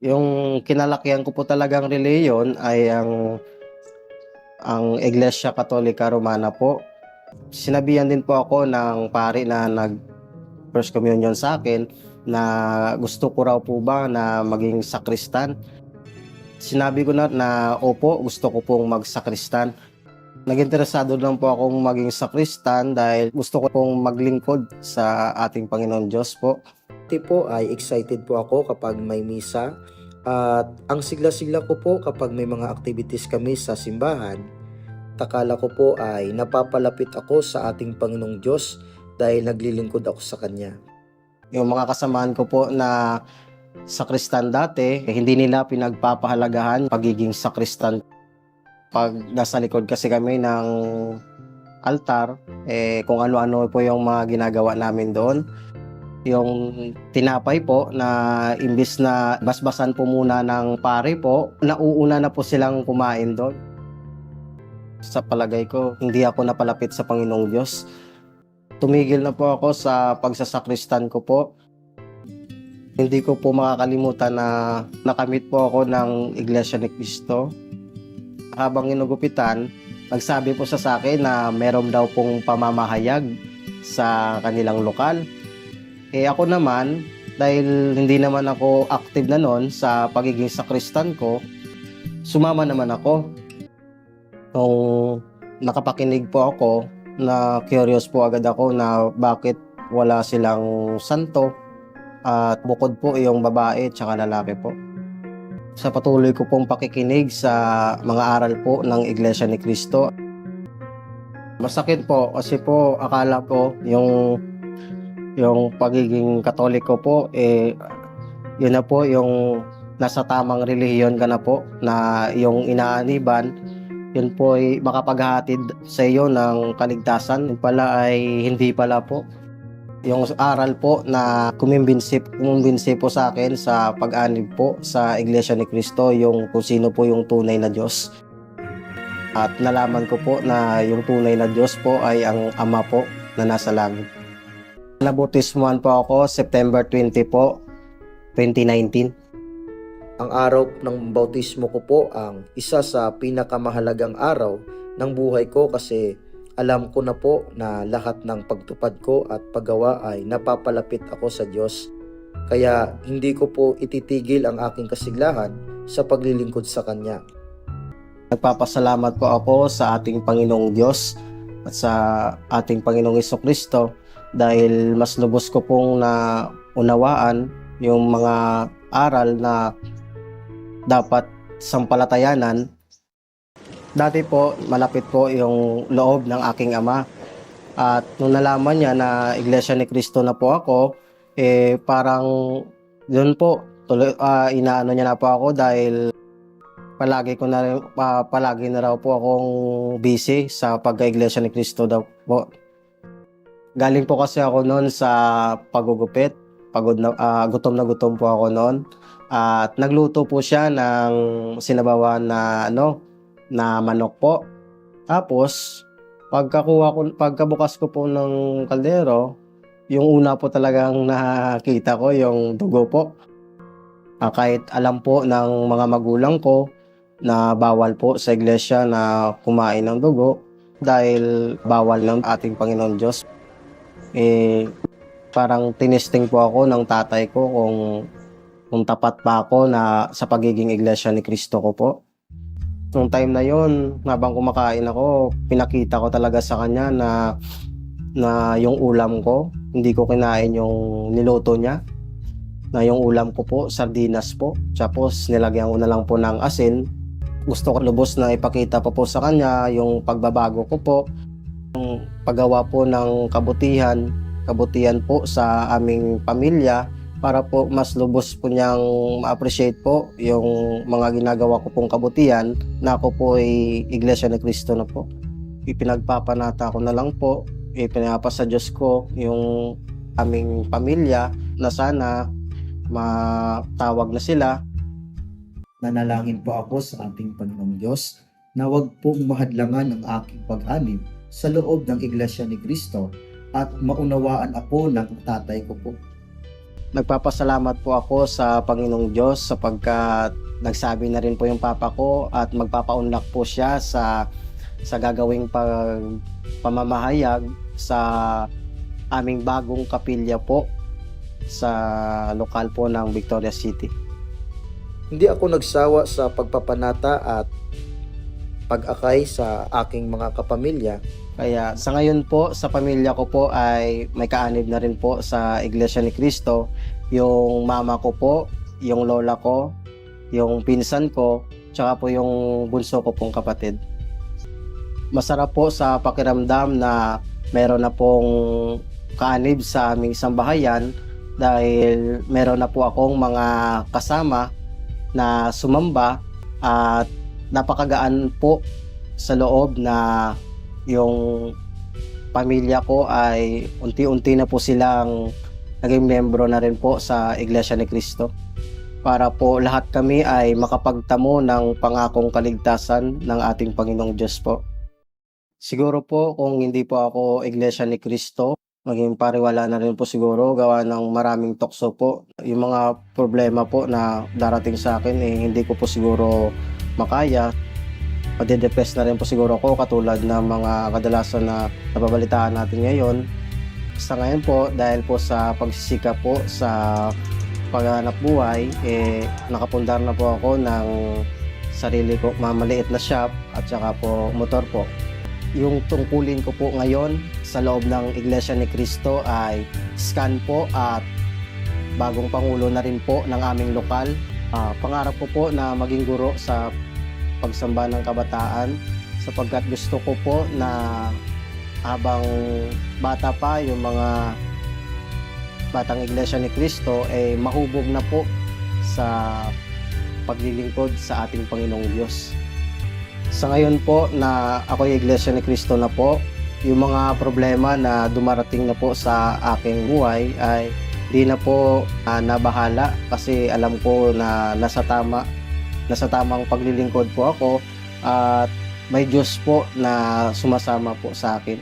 Yung kinalakihan ko po talagang relihiyon ay ang Iglesia Katolika Romana po. Sinabihan din po ako ng pari na nag-First Communion sa akin na gusto ko raw po ba na maging sakristan. Sinabi ko na opo, gusto ko pong magsakristan. Nag-interesado lang po akong maging sakristan dahil gusto ko pong maglingkod sa ating Panginoon Diyos po. Dati po ay excited po ako kapag may misa at ang sigla-sigla ko po kapag may mga activities kami sa simbahan. Takala ko po ay napapalapit ako sa ating Panginoong Diyos dahil naglilingkod ako sa Kanya. Yung mga kasamaan ko po na sakristan dati, hindi nila pinagpapahalagahan pagiging sakristan. Pag nasa likod kasi kami ng altar, kung ano-ano po yung mga ginagawa namin doon. Yung tinapay po na imbis na basbasan po muna ng pare po, nauuna na po silang kumain doon. Sa palagay ko, hindi ako napalapit sa Panginoong Diyos. Tumigil na po ako sa pagsasakristan ko po. Hindi ko po makakalimutan na nakamit po ako ng Iglesia ni Cristo. Habang inugupitan, nagsabi po sa akin na meron daw pong pamamahayag sa kanilang lokal. Ako naman, dahil hindi naman ako active na noon sa pagiging sakristan ko, sumama naman ako. Nung nakapakinig po ako, na curious po agad ako na bakit wala silang santo at bukod po yung babae at saka lalaki po. Sa patuloy ko pong pakikinig sa mga aral po ng Iglesia ni Cristo, masakit po kasi po akala ko yung pagiging Katoliko po, yun na po yung nasa tamang relihiyon ka na po, na yung inaaniban, yun po ay makapaghatid sa iyo ng kaligtasan. Yun pala ay hindi pala po. Yung aral po na kumimbinsi po sa akin sa pag-anib po sa Iglesia ni Cristo, yung kung sino po yung tunay na Diyos. At nalaman ko po na yung tunay na Diyos po ay ang Ama po na nasa langit. Nabautismuhan po ako September 20 po, 2019. Ang araw ng bautismo ko po ang isa sa pinakamahalagang araw ng buhay ko kasi alam ko na po na lahat ng pagtupad ko at paggawa ay napapalapit ako sa Diyos. Kaya hindi ko po ititigil ang aking kasiglahan sa paglilingkod sa Kanya. Nagpapasalamat po ako sa ating Panginoong Diyos at sa ating Panginoong Jesucristo dahil mas lubos ko pong naunawaan yung mga aral na dapat sampalatayanan. Dati po, malapit po yung loob ng aking ama. At nung nalaman niya na Iglesia ni Cristo na po ako, parang yun po, inaano niya na po ako dahil palagi na raw po akong busy sa pagka-Iglesia ni Cristo daw po. Galing po kasi ako noon sa pagugupit. Gutom na gutom po ako noon. At nagluto po siya ng sinabawan na manok po. Tapos, pagkabukas ko po ng kaldero, yung una po talagang nakita ko yung dugo po. Kahit alam po ng mga magulang ko na bawal po sa iglesia na kumain ng dugo dahil bawal ng ating Panginoon Diyos. Parang tinesting po ako ng tatay ko kung tapat pa ako na sa pagiging Iglesia ni Cristo ko po. Nung time na yon, habang kumakain ako, pinakita ko talaga sa kanya na yung ulam ko, hindi ko kinain yung niluto niya. Na yung ulam ko po, sardinas po. Tapos nilagyan ko na lang po ng asin. Gusto ko lubos na ipakita pa po sa kanya yung pagbabago ko po. Yung paggawa po ng kabutihan po sa aming pamilya para po mas lubos po niyang ma-appreciate po yung mga ginagawa ko pong kabutihan na ako po ay Iglesia ni Cristo na po. Ipinagpapanata ko na lang po, ipinapa sa Diyos ko yung aming pamilya na sana matawag na sila. Nanalangin po ako sa ating Panginoong Diyos na huwag pong mahadlangan ang aking pag-anib sa loob ng Iglesia ni Cristo at maunawaan ako ng tatay ko po. Nagpapasalamat po ako sa Panginoong Diyos sapagkat nagsabi na rin po yung papa ko at magpapaunlak po siya sa gagawing pamamahayag sa aming bagong kapilya po sa lokal po ng Victoria City. Hindi ako nagsawa sa pagpapanata at pag-akay sa aking mga kapamilya. Kaya sa ngayon po, sa pamilya ko po ay may kaanib na rin po sa Iglesia ni Cristo. Yung mama ko po, yung lola ko, yung pinsan ko, tsaka po yung bunso ko pong kapatid. Masarap po sa pakiramdam na meron na pong kaanib sa aming sambahayan dahil meron na po akong mga kasama na sumamba at napakagaan po sa loob na yung pamilya ko ay unti-unti na po silang naging membro na rin po sa Iglesia ni Cristo para po lahat kami ay makapagtamo ng pangakong kaligtasan ng ating Panginoong Diyos po. Siguro po kung hindi po ako Iglesia ni Cristo, maging pariwala na rin po siguro gawa ng maraming tukso po. Yung mga problema po na darating sa akin hindi ko po siguro makaya. Madidepress na rin po siguro ako katulad ng mga kadalasan na nababalitaan natin ngayon. Sa ngayon po, dahil po sa pagsisikap po sa paghanap buhay, nakapundar na po ako ng sarili ko mamaliit na shop at saka po motor po. Yung tungkulin ko po ngayon sa loob ng Iglesia ni Cristo ay scan po at bagong pangulo na rin po ng aming lokal. Pangarap ko po na maging guro sa pagsamba ng kabataan sapagkat gusto ko po na habang bata pa yung mga batang Iglesia ni Cristo mahubog na po sa paglilingkod sa ating Panginoong Diyos. Sa ngayon po na ako'y Iglesia ni Cristo na po, yung mga problema na dumarating na po sa aking buhay ay di na po nabahala kasi alam ko na nasa tamang paglilingkod po ako at may Diyos po na sumasama po sa akin.